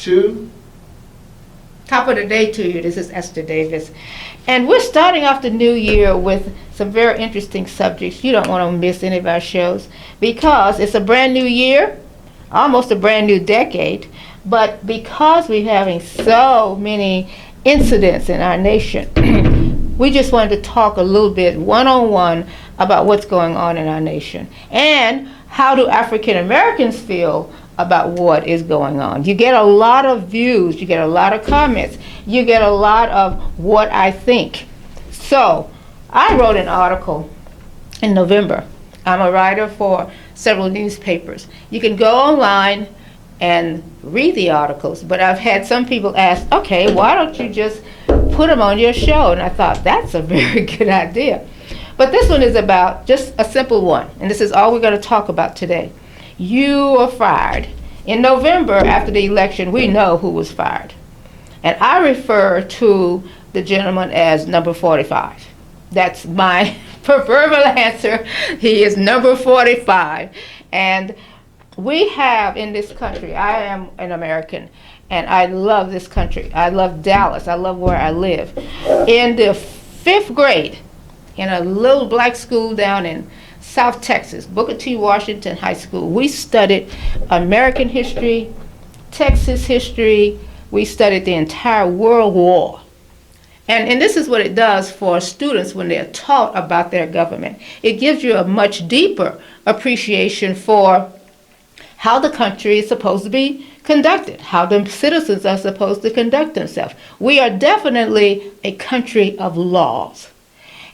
2. Top of the day to you. This is Esther Davis. And we're starting off the new year with some very interesting subjects. You don't want to miss any of our shows because it's a brand new year, almost a brand new decade. But because we're having so many incidents in our nation, we just wanted to talk a little bit one-on-one about what's going on in our nation. And how do African Americans feel about what is going on? You get a lot of views, you get a lot of comments, you get a lot of what I think. So I wrote an article in November. I'm a writer for several newspapers. You can go online and read the articles, but I've had some people ask, okay, why don't you just put them on your show? And I thought, that's a very good idea. But this one is about just a simple one, and this is all we're going to talk about today. You are fired. In November, after the election, we know who was fired. And I refer to the gentleman as number 45. That's my proverbial answer. He is number 45. And we have in this country, I am an American, and I love this country. I love Dallas. I love where I live. In the 5th grade, in a little black school down in South Texas, Booker T. Washington High School, we studied American history, Texas history. We studied the entire World War. And this is what it does for students when they're taught about their government. It gives you a much deeper appreciation for how the country is supposed to be conducted, how the citizens are supposed to conduct themselves. We are definitely a country of laws.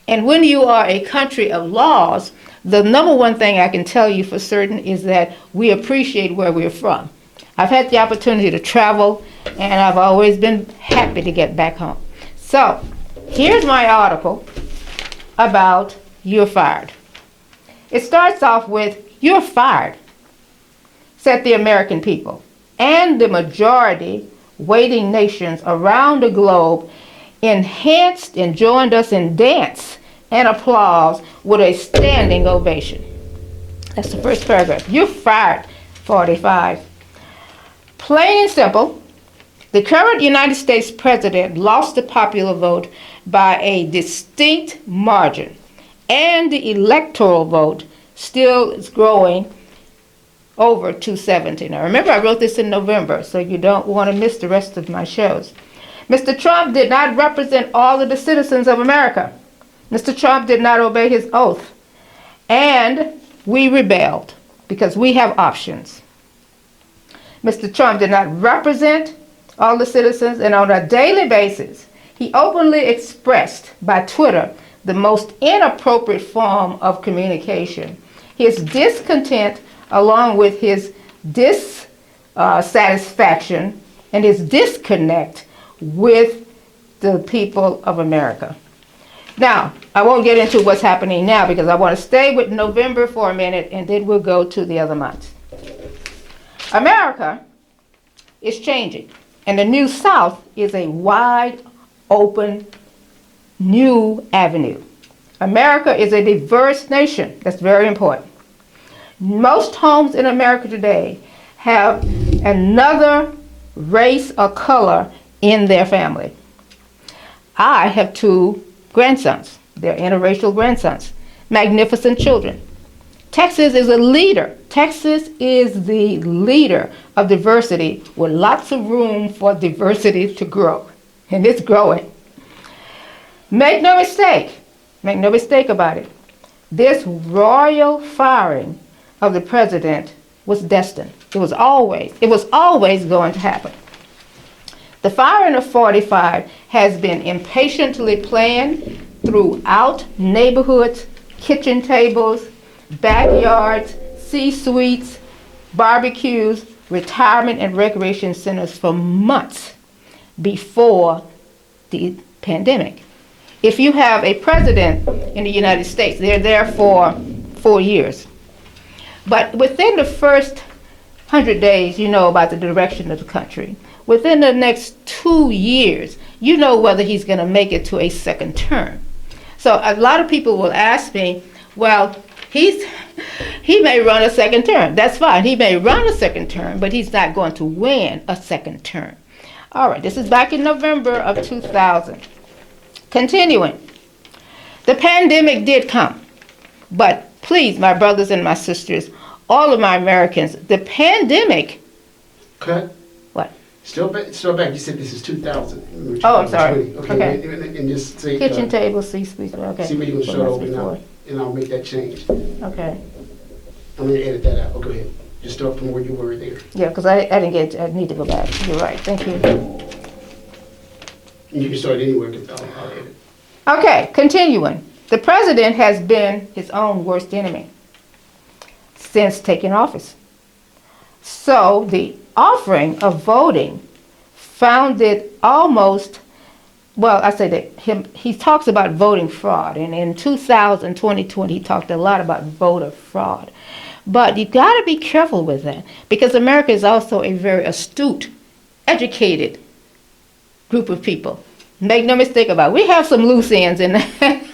And when you are a country of laws, the number one thing I can tell you for certain is that we appreciate where we're from. I've had the opportunity to travel, and I've always been happy to get back home. So, here's my article about you're fired. It starts off with, you're fired, said the American people, and the majority waiting nations around the globe enhanced and joined us in dance and applause with a standing ovation. That's the first paragraph. You're fired, 45. Plain and simple, the current United States president lost the popular vote by a distinct margin, and the electoral vote still is growing over 270. Now remember, I wrote this in November, so you don't want to miss the rest of my shows. Mr. Trump did not represent all of the citizens of America. Mr. Trump did not obey his oath. And we rebelled because we have options. Mr. Trump did not represent all the citizens, and on a daily basis, he openly expressed by Twitter the most inappropriate form of communication. His discontent, along with his dissatisfaction and his disconnect with the people of America. Now, I won't get into what's happening now because I want to stay with November for a minute, and then we'll go to the other months. America is changing, and the New South is a wide open new avenue. America is a diverse nation. That's very important. Most homes in America today have another race or color in their family. I have 2 grandsons. They're interracial grandsons. Magnificent children. Texas is a leader. Texas is the leader of diversity with lots of room for diversity to grow. And it's growing. Make no mistake about it. This royal firing of the president was destined. It was always going to happen. The firing of 45 has been impatiently planned throughout neighborhoods, kitchen tables, backyards, C-suites, barbecues, retirement and recreation centers for months before the pandemic. If you have a president in the United States, they're there for 4 years. But within the first 100 days, you know about the direction of the country. Within the next 2 years, you know whether he's going to make it to a second term. So a lot of people will ask me, well, he's He may run a second term. That's fine. He may run a second term, but he's not going to win a second term. All right, this is back in November of 2000. Continuing. The pandemic did come, but please, my brothers and my sisters, all of my Americans, the pandemic. Cut. What? Still back. You said this is 2000. Oh, I'm sorry. Okay. And just say Kitchen table, see, okay. See where you want to start over now, and I'll make that change. Okay. I'm going to edit that out. Oh, go ahead. Just start from where you were there. Yeah, because I didn't get. I need to go back. You're right. Thank you. You can start anywhere. I'll edit. Okay, continuing. The president has been his own worst enemy since taking office. So the offering of voting found it almost, well, I say that he talks about voting fraud, and in 2020, he talked a lot about voter fraud. But you got to be careful with that, because America is also a very astute, educated group of people. Make no mistake about it. We have some loose ends in that.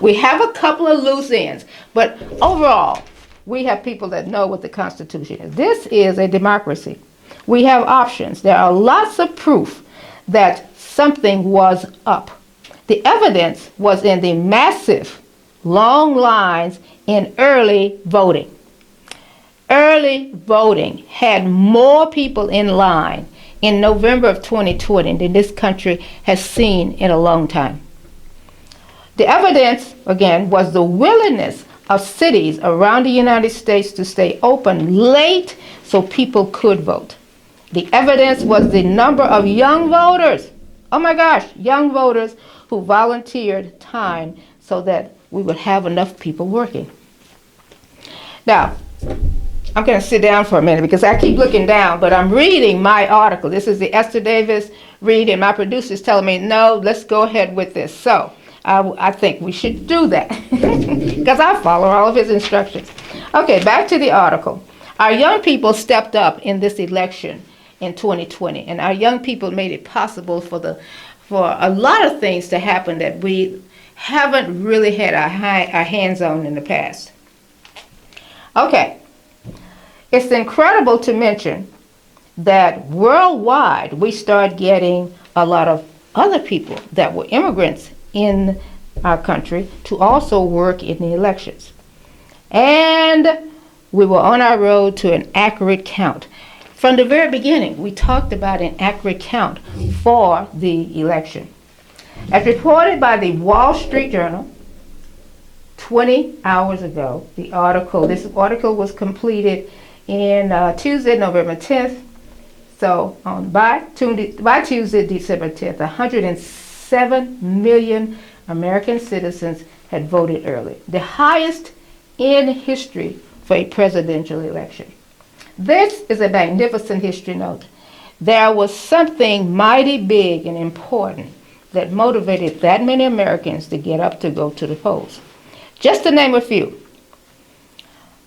We have a couple of loose ends, but overall, we have people that know what the Constitution is. This is a democracy. We have options. There are lots of proof that something was up. The evidence was in the massive, long lines in early voting. Early voting had more people in line in November of 2020 than this country has seen in a long time. The evidence, again, was the willingness of cities around the United States to stay open late so people could vote. The evidence was the number of young voters, oh my gosh, young voters who volunteered time so that we would have enough people working. Now, I'm going to sit down for a minute because I keep looking down, but I'm reading my article. This is the Esther Davis reading. My producer's telling me, no, let's go ahead with this. So I think we should do that because I follow all of his instructions. Okay, back to the article. Our young people stepped up in this election in 2020, and our young people made it possible for a lot of things to happen that we haven't really had our hands on in the past. Okay. It's incredible to mention that worldwide we start getting a lot of other people that were immigrants in our country to also work in the elections. And we were on our road to an accurate count. From the very beginning, we talked about an accurate count for the election. As reported by the Wall Street Journal 20 hours ago, this article was completed in Tuesday, November 10th. So by Tuesday, December 10th, 107 million American citizens had voted early, the highest in history for a presidential election. This is a magnificent history note. There was something mighty big and important that motivated that many Americans to get up to go to the polls. Just to name a few.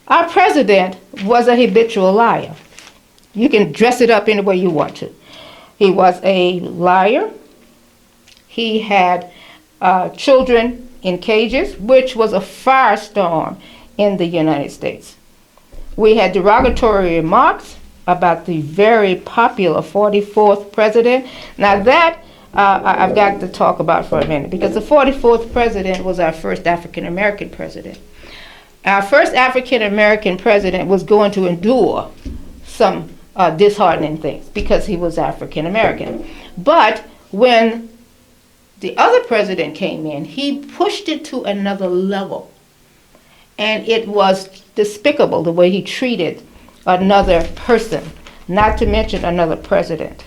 Our president was a habitual liar. You can dress it up any way you want to. He was a liar. He had children in cages, which was a firestorm in the United States. We had derogatory remarks about the very popular 44th president. Now that I've got to talk about for a minute, because the 44th president was our first African American president. Our first African American president was going to endure some disheartening things because he was African American. But when the other president came in, he pushed it to another level. And it was despicable the way he treated another person, not to mention another president.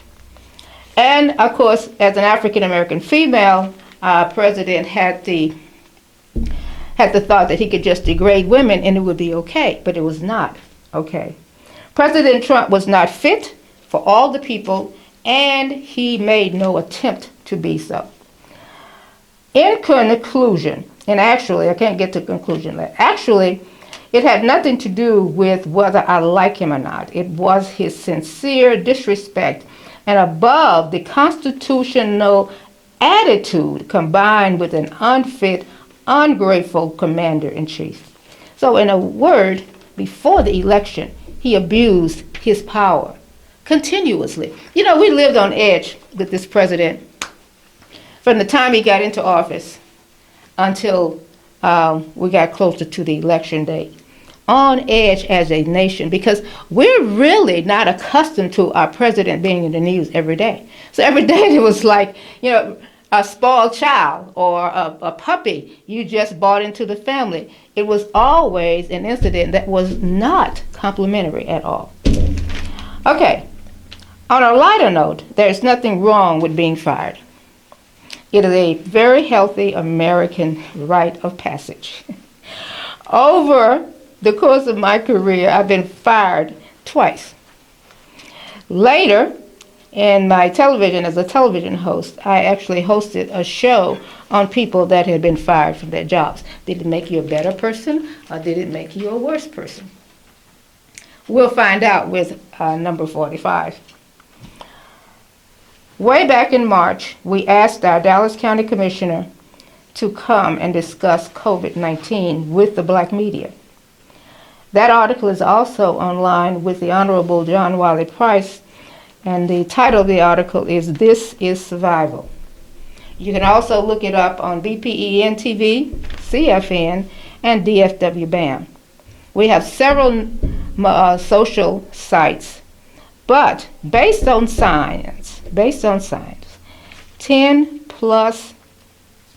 And of course, as an African American female, our president had the thought that he could just degrade women and it would be okay, but it was not okay. President Trump was not fit for all the people, and he made no attempt to be so. In conclusion, and actually, I can't get to conclusion yet. Actually, it had nothing to do with whether I like him or not. It was his sincere disrespect and above the constitutional attitude combined with an unfit, ungrateful commander-in-chief. So in a word, before the election, he abused his power continuously. You know, we lived on edge with this president from the time he got into office until we got closer to the election date. On edge as a nation because we're really not accustomed to our president being in the news every day. So every day it was like, you know, a spoiled child or a puppy you just brought into the family. It was always an incident that was not complimentary at all. Okay, on a lighter note, there's nothing wrong with being fired. It is a very healthy American rite of passage. Over the course of my career, I've been fired twice. Later, in my television, as a television host, I actually hosted a show on people that had been fired from their jobs. Did it make you a better person, or did it make you a worse person? We'll find out with number 45. Way back in March, we asked our Dallas County Commissioner to come and discuss COVID-19 with the black media. That article is also online with the Honorable John Wiley Price, and the title of the article is "This is Survival." You can also look it up on BPEN TV, CFN, and DFW BAM. We have several social sites, but based on science, 10 plus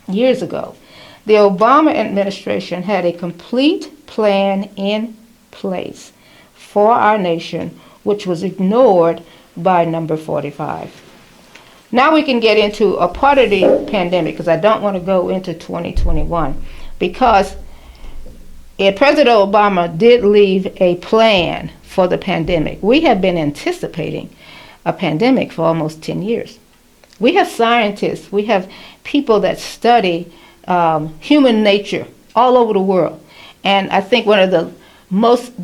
years ago, the Obama administration had a complete plan in place for our nation, which was ignored by number 45. Now we can get into a part of the pandemic, because I don't want to go into 2021, because President Obama did leave a plan for the pandemic. We have been anticipating a pandemic for almost 10 years. We have scientists, we have people that study human nature all over the world. And I think one of the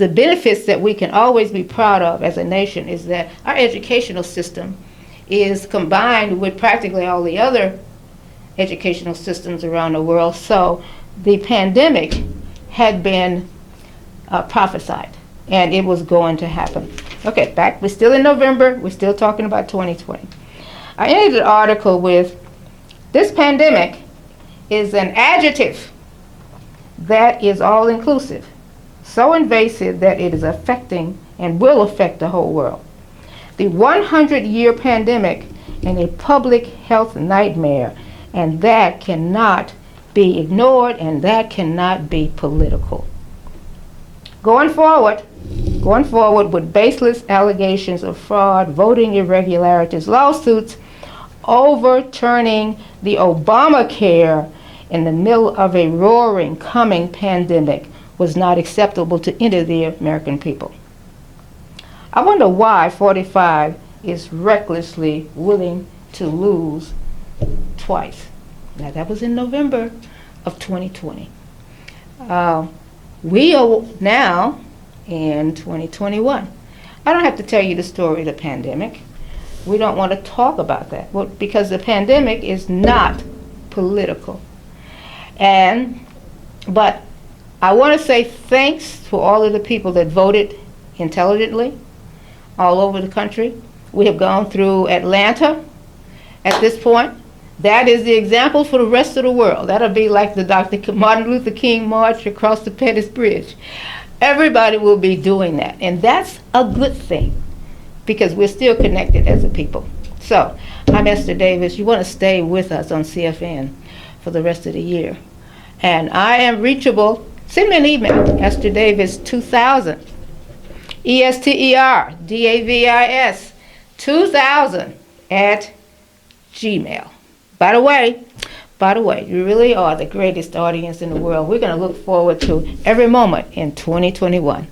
benefits that we can always be proud of as a nation is that our educational system is combined with practically all the other educational systems around the world. So the pandemic had been prophesied, and it was going to happen. Okay, back, we're still in November, we're still talking about 2020. I ended the article with, this pandemic is an adjective that is all-inclusive, so invasive that it is affecting and will affect the whole world. The 100-year pandemic and a public health nightmare, and that cannot be ignored, and that cannot be political. Going forward with baseless allegations of fraud, voting irregularities, lawsuits, overturning the Obamacare in the middle of a roaring coming pandemic was not acceptable to any of the American people. I wonder why 45 is recklessly willing to lose twice. Now that was in November of 2020. We are now in 2021. I don't have to tell you the story of the pandemic. We don't want to talk about that because the pandemic is not political. But I want to say thanks to all of the people that voted intelligently all over the country. We have gone through Atlanta at this point. That is the example for the rest of the world. That'll be like the Dr. Martin Luther King March across the Pettus Bridge. Everybody will be doing that, and that's a good thing because we're still connected as a people. So, I'm Esther Davis. You want to stay with us on CFN for the rest of the year. And I am reachable. Send me an email, EsterDavis2000, ESTERDAVIS 2000 at Gmail. By the way, you really are the greatest audience in the world. We're going to look forward to every moment in 2021.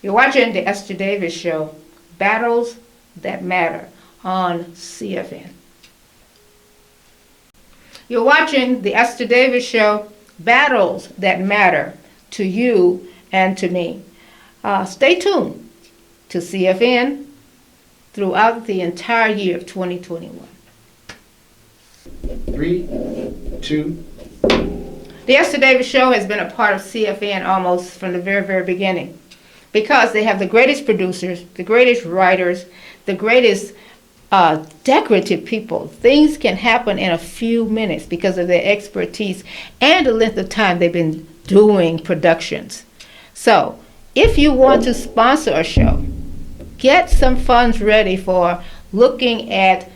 You're watching the Esther Davis Show, Battles That Matter on CFN. You're watching the Esther Davis Show, Battles That Matter to you and to me. Stay tuned to CFN throughout the entire year of 2021. 3, 2. The Esther Davis Show has been a part of CFN almost from the very, very beginning because they have the greatest producers, the greatest writers, the greatest decorative people. Things can happen in a few minutes because of their expertise and the length of time they've been doing productions. So, if you want to sponsor a show, get some funds ready for looking at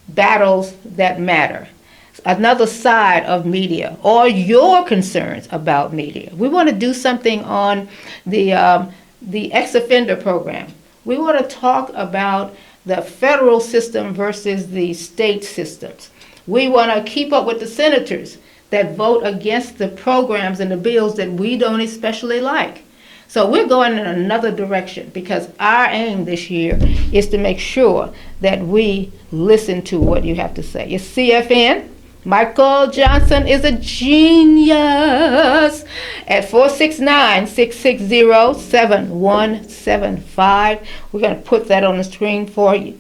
battles that matter. Another side of media or your concerns about media. We want to do something on the ex-offender program. We want to talk about the federal system versus the state systems. We want to keep up with the senators that vote against the programs and the bills that we don't especially like. So we're going in another direction because our aim this year is to make sure that we listen to what you have to say. It's CFN. Michael Johnson is a genius at 469-660-7175. We're going to put that on the screen for you,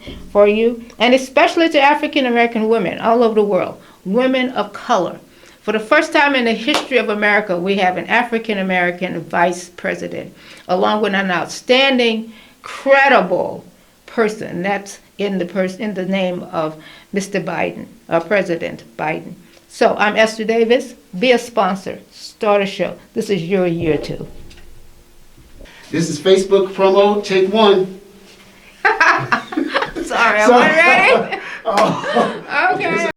and especially to African American women all over the world, women of color. For the first time in the history of America, we have an African American vice president, along with an outstanding, credible person. That's in the name of Mr. Biden, President Biden. So I'm Esther Davis. Be a sponsor. Start a show. This is your year too. This is Facebook promo, take 1. Sorry, I wasn't ready. Oh. Okay.